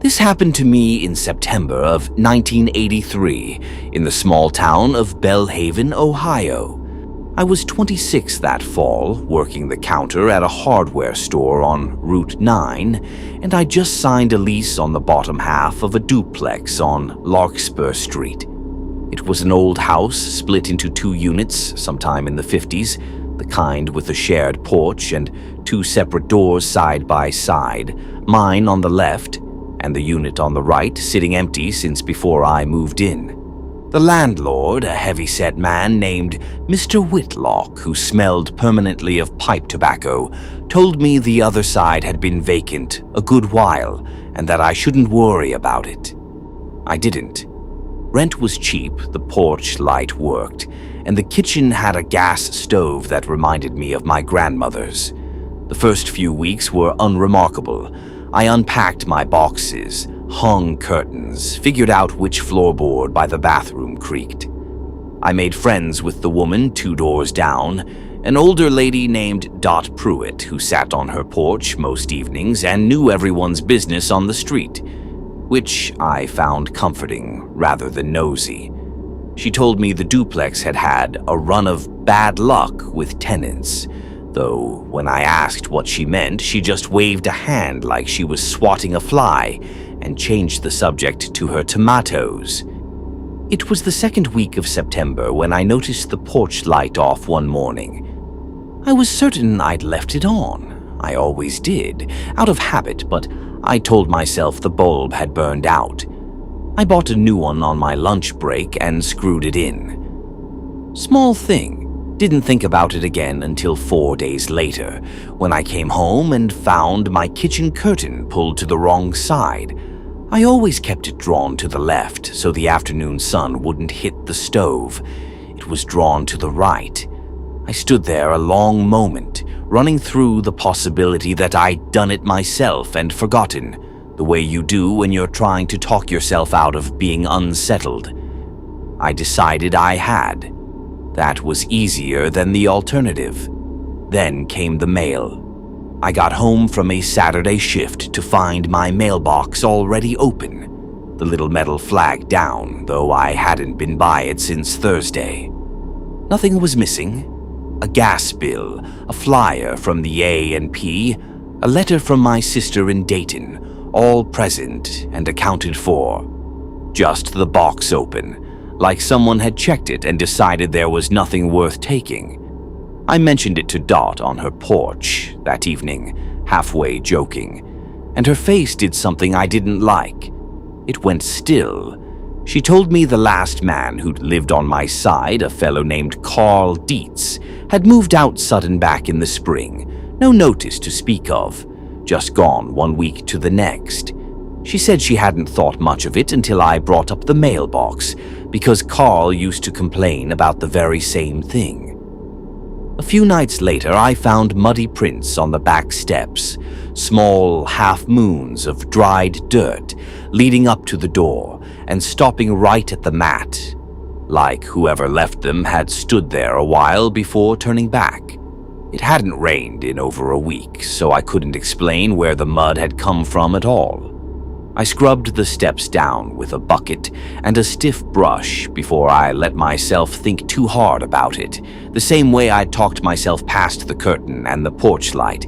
This happened to me in September of 1983 in the small town of Belhaven, Ohio. I was 26 that fall, working the counter at a hardware store on Route 9, and I just signed a lease on the bottom half of a duplex on Larkspur Street. It was an old house split into 2 units sometime in the 50s, the kind with a shared porch and 2 separate doors side by side, mine on the left and the unit on the right sitting empty since before I moved in. The landlord, a heavy-set man named Mr. Whitlock, who smelled permanently of pipe tobacco, told me the other side had been vacant a good while and that I shouldn't worry about it. I didn't. Rent was cheap, the porch light worked, and the kitchen had a gas stove that reminded me of my grandmother's. The first few weeks were unremarkable. I unpacked my boxes, hung curtains, figured out which floorboard by the bathroom creaked. I made friends with the woman 2 doors down, an older lady named Dot Pruitt who sat on her porch most evenings and knew everyone's business on the street, which I found comforting rather than nosy. She told me the duplex had had a run of bad luck with tenants, though when I asked what she meant, she just waved a hand like she was swatting a fly and changed the subject to her tomatoes. It was the second week of September when I noticed the porch light off one morning. I was certain I'd left it on. I always did, out of habit, but I told myself the bulb had burned out. I bought a new one on my lunch break and screwed it in. Small thing. Didn't think about it again until 4 days later, when I came home and found my kitchen curtain pulled to the wrong side. I always kept it drawn to the left so the afternoon sun wouldn't hit the stove. It was drawn to the right. I stood there a long moment, running through the possibility that I'd done it myself and forgotten, the way you do when you're trying to talk yourself out of being unsettled. I decided I had. That was easier than the alternative. Then came the mail. I got home from a Saturday shift to find my mailbox already open, the little metal flag down, though I hadn't been by it since Thursday. Nothing was missing. A gas bill, a flyer from the A&P, a letter from my sister in Dayton, all present and accounted for. Just the box open, like someone had checked it and decided there was nothing worth taking. I mentioned it to Dot on her porch that evening, halfway joking, and her face did something I didn't like. It went still. She told me the last man who'd lived on my side, a fellow named Carl Dietz, had moved out sudden back in the spring, no notice to speak of, just gone 1 week to the next. She said she hadn't thought much of it until I brought up the mailbox, because Carl used to complain about the very same thing. A few nights later, I found muddy prints on the back steps, small half-moons of dried dirt leading up to the door and stopping right at the mat, like whoever left them had stood there a while before turning back. It hadn't rained in over a week, so I couldn't explain where the mud had come from at all. I scrubbed the steps down with a bucket and a stiff brush before I let myself think too hard about it, the same way I talked myself past the curtain and the porch light.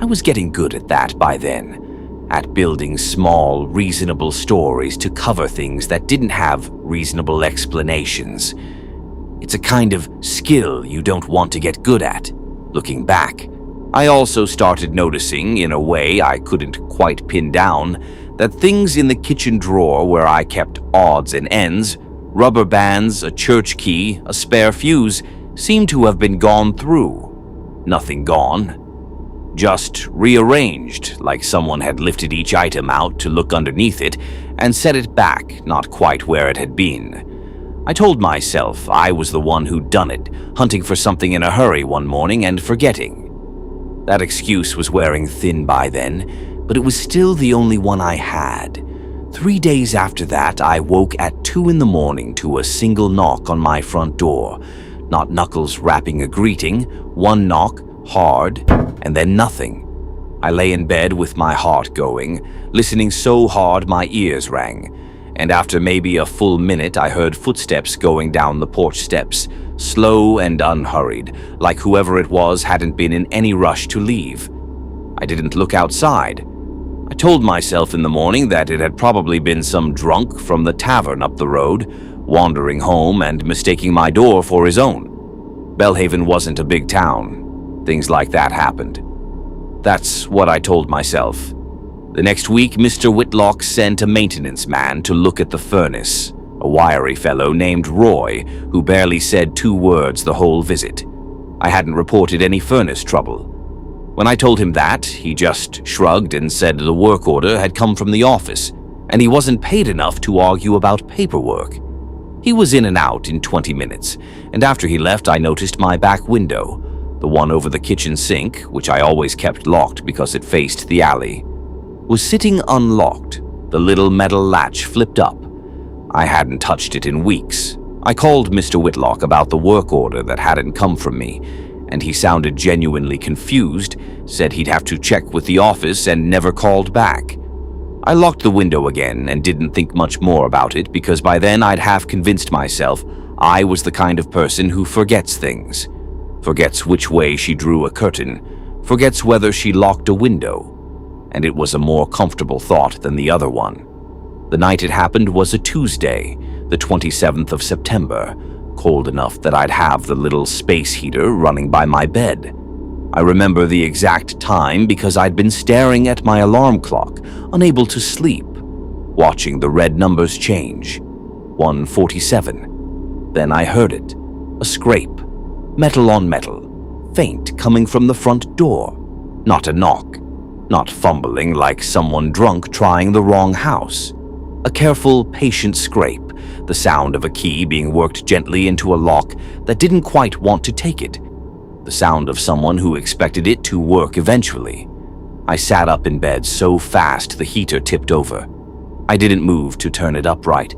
I was getting good at that by then, at building small, reasonable stories to cover things that didn't have reasonable explanations. It's a kind of skill you don't want to get good at, looking back. I also started noticing, in a way I couldn't quite pin down, that things in the kitchen drawer where I kept odds and ends, rubber bands, a church key, a spare fuse, seemed to have been gone through. Nothing gone. Just rearranged, like someone had lifted each item out to look underneath it and set it back, not quite where it had been. I told myself I was the one who'd done it, hunting for something in a hurry one morning and forgetting. That excuse was wearing thin by then, but it was still the only one I had. 3 days after that, I woke at 2 in the morning to a single knock on my front door. Not knuckles rapping a greeting, one knock, hard, and then nothing. I lay in bed with my heart going, listening so hard my ears rang, and after maybe a full minute I heard footsteps going down the porch steps, slow and unhurried, like whoever it was hadn't been in any rush to leave. I didn't look outside. I told myself in the morning that it had probably been some drunk from the tavern up the road, wandering home and mistaking my door for his own. Belhaven wasn't a big town. Things like that happened. That's what I told myself. The next week, Mr. Whitlock sent a maintenance man to look at the furnace, a wiry fellow named Roy, who barely said 2 words the whole visit. I hadn't reported any furnace trouble. When I told him that, he just shrugged and said the work order had come from the office, and he wasn't paid enough to argue about paperwork. He was in and out in 20 minutes, and after he left I noticed my back window, the one over the kitchen sink, which I always kept locked because it faced the alley, was sitting unlocked, the little metal latch flipped up. I hadn't touched it in weeks. I called Mr. Whitlock about the work order that hadn't come from me, and he sounded genuinely confused, said he'd have to check with the office and never called back. I locked the window again and didn't think much more about it because by then I'd half convinced myself I was the kind of person who forgets things. Forgets which way she drew a curtain, forgets whether she locked a window, and it was a more comfortable thought than the other one. The night it happened was a Tuesday, the 27th of September, cold enough that I'd have the little space heater running by my bed. I remember the exact time because I'd been staring at my alarm clock, unable to sleep, watching the red numbers change. 1:47. Then I heard it, a scrape. Metal on metal, faint coming from the front door. Not a knock, not fumbling like someone drunk trying the wrong house. A careful, patient scrape, the sound of a key being worked gently into a lock that didn't quite want to take it. The sound of someone who expected it to work eventually. I sat up in bed so fast the heater tipped over. I didn't move to turn it upright.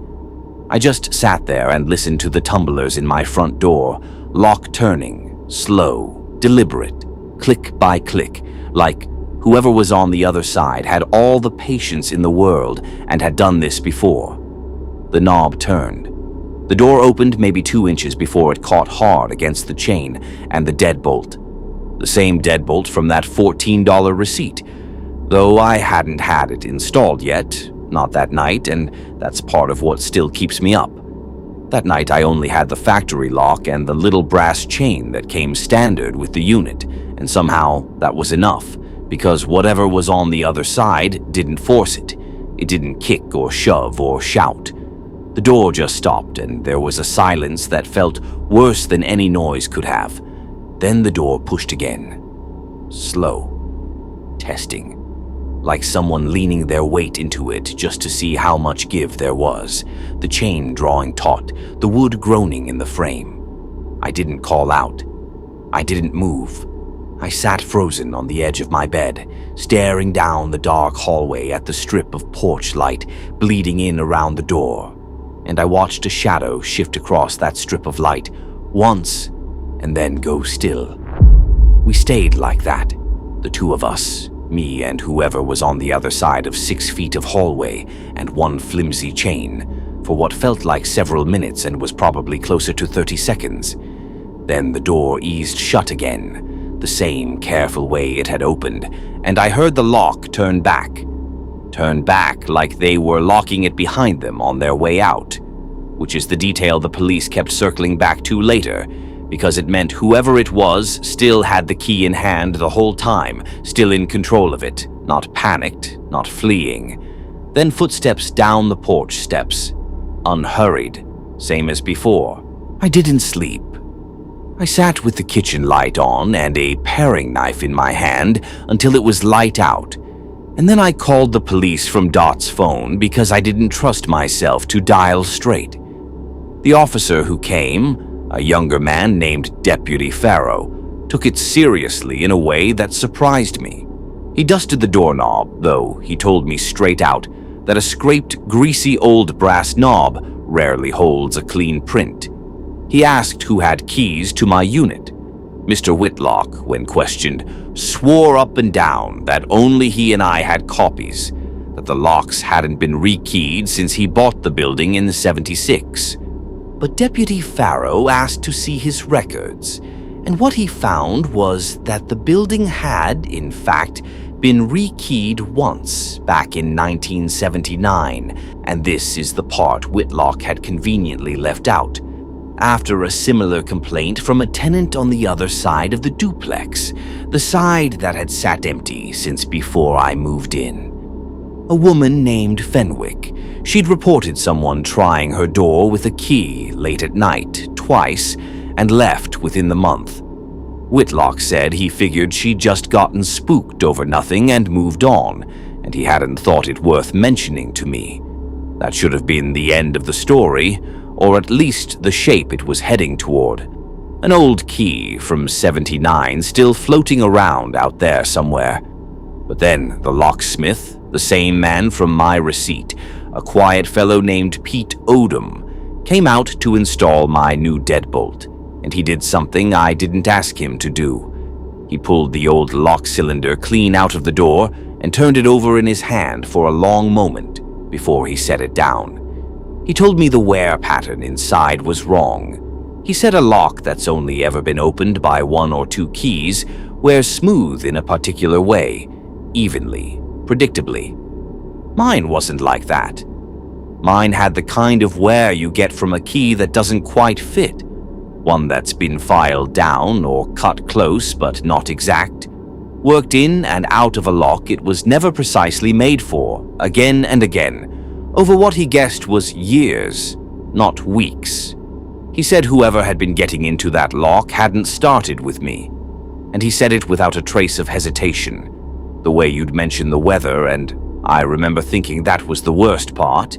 I just sat there and listened to the tumblers in my front door, lock turning, slow, deliberate, click by click, like whoever was on the other side had all the patience in the world and had done this before. The knob turned. The door opened maybe 2 inches before it caught hard against the chain and the deadbolt. The same deadbolt from that $14 receipt, though I hadn't had it installed yet, not that night, and that's part of what still keeps me up. That night I only had the factory lock and the little brass chain that came standard with the unit, and somehow that was enough, because whatever was on the other side didn't force it. It didn't kick or shove or shout. The door just stopped, and there was a silence that felt worse than any noise could have. Then the door pushed again. Slow. Testing. Like someone leaning their weight into it just to see how much give there was, the chain drawing taut, the wood groaning in the frame. I didn't call out. I didn't move. I sat frozen on the edge of my bed, staring down the dark hallway at the strip of porch light bleeding in around the door, and I watched a shadow shift across that strip of light once and then go still. We stayed like that, the two of us, me and whoever was on the other side of 6 feet of hallway and one flimsy chain, for what felt like several minutes and was probably closer to 30 seconds. Then the door eased shut again, the same careful way it had opened, and I heard the lock turn back. Turn back like they were locking it behind them on their way out, which is the detail the police kept circling back to later, because it meant whoever it was still had the key in hand the whole time, still in control of it, not panicked, not fleeing. Then footsteps down the porch steps, unhurried, same as before. I didn't sleep. I sat with the kitchen light on and a paring knife in my hand until it was light out, and then I called the police from Dot's phone because I didn't trust myself to dial straight. The officer who came, a younger man named Deputy Farrow, took it seriously in a way that surprised me. He dusted the doorknob, though he told me straight out that a scraped, greasy old brass knob rarely holds a clean print. He asked who had keys to my unit. Mr. Whitlock, when questioned, swore up and down that only he and I had copies, that the locks hadn't been rekeyed since he bought the building in '76. But Deputy Farrow asked to see his records, and what he found was that the building had, in fact, been rekeyed once back in 1979, and this is the part Whitlock had conveniently left out, after a similar complaint from a tenant on the other side of the duplex, the side that had sat empty since before I moved in. A woman named Fenwick. She'd reported someone trying her door with a key late at night, twice, and left within the month. Whitlock said he figured she'd just gotten spooked over nothing and moved on, and he hadn't thought it worth mentioning to me. That should have been the end of the story, or at least the shape it was heading toward. An old key from '79 still floating around out there somewhere. But then the locksmith, the same man from my receipt, a quiet fellow named Pete Odom, came out to install my new deadbolt, and he did something I didn't ask him to do. He pulled the old lock cylinder clean out of the door and turned it over in his hand for a long moment before he set it down. He told me the wear pattern inside was wrong. He said a lock that's only ever been opened by 1 or 2 keys wears smooth in a particular way, evenly, predictably. Mine wasn't like that. Mine had the kind of wear you get from a key that doesn't quite fit, one that's been filed down or cut close but not exact, worked in and out of a lock it was never precisely made for, again and again, over what he guessed was years, not weeks. He said whoever had been getting into that lock hadn't started with me, and he said it without a trace of hesitation, the way you'd mention the weather, and I remember thinking that was the worst part,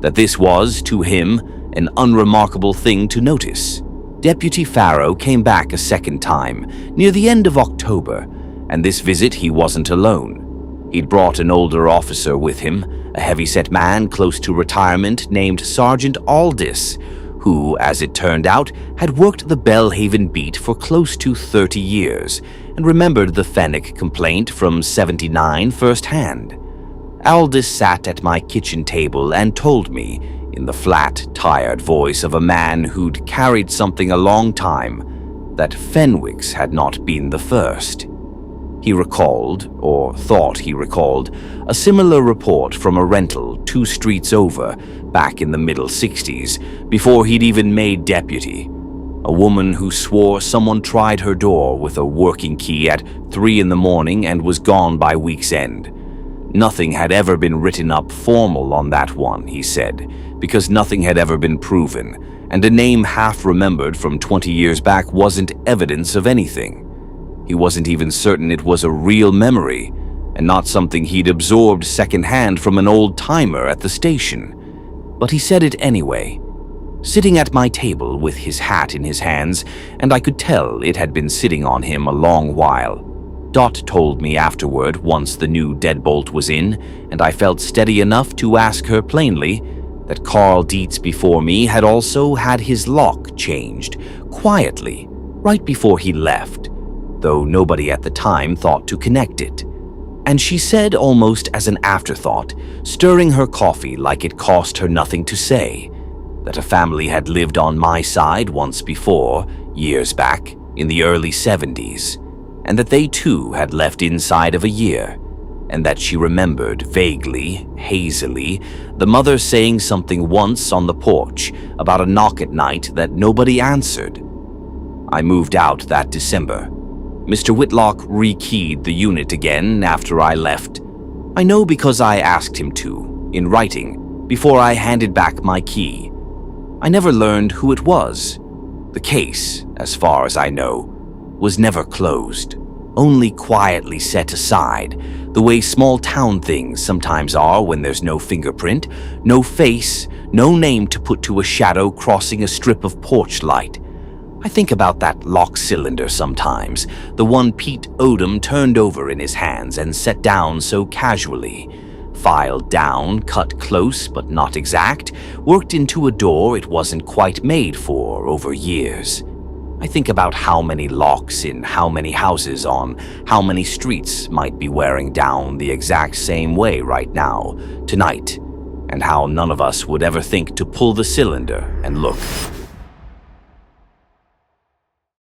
that this was, to him, an unremarkable thing to notice. Deputy Farrow came back a second time, near the end of October, and this visit he wasn't alone. He'd brought an older officer with him, a heavy-set man close to retirement named Sergeant Aldis, who, as it turned out, had worked the Belhaven beat for close to 30 years and remembered the Fenwick complaint from '79 firsthand. Aldis sat at my kitchen table and told me, in the flat, tired voice of a man who'd carried something a long time, that Fenwick's had not been the first. He recalled, or thought he recalled, a similar report from a rental 2 streets over, back in the middle '60s, before he'd even made deputy. A woman who swore someone tried her door with a working key at 3 in the morning and was gone by week's end. Nothing had ever been written up formal on that one, he said, because nothing had ever been proven, and a name half remembered from 20 years back wasn't evidence of anything. He wasn't even certain it was a real memory, and not something he'd absorbed secondhand from an old-timer at the station. But he said it anyway, sitting at my table with his hat in his hands, and I could tell it had been sitting on him a long while. Dot told me afterward, once the new deadbolt was in, and I felt steady enough to ask her plainly, that Carl Dietz before me had also had his lock changed, quietly, right before he left, though nobody at the time thought to connect it. And she said almost as an afterthought, stirring her coffee like it cost her nothing to say, that a family had lived on my side once before, years back, in the early '70s, and that they too had left inside of a year, and that she remembered vaguely, hazily, the mother saying something once on the porch about a knock at night that nobody answered. I moved out that December. Mr. Whitlock rekeyed the unit again after I left. I know because I asked him to, in writing, before I handed back my key. I never learned who it was. The case, as far as I know, was never closed, only quietly set aside, the way small-town things sometimes are when there's no fingerprint, no face, no name to put to a shadow crossing a strip of porch light. I think about that lock cylinder sometimes, the one Pete Odom turned over in his hands and set down so casually. Filed down, cut close but not exact, worked into a door it wasn't quite made for over years. I think about how many locks in how many houses on how many streets might be wearing down the exact same way right now, tonight, and how none of us would ever think to pull the cylinder and look.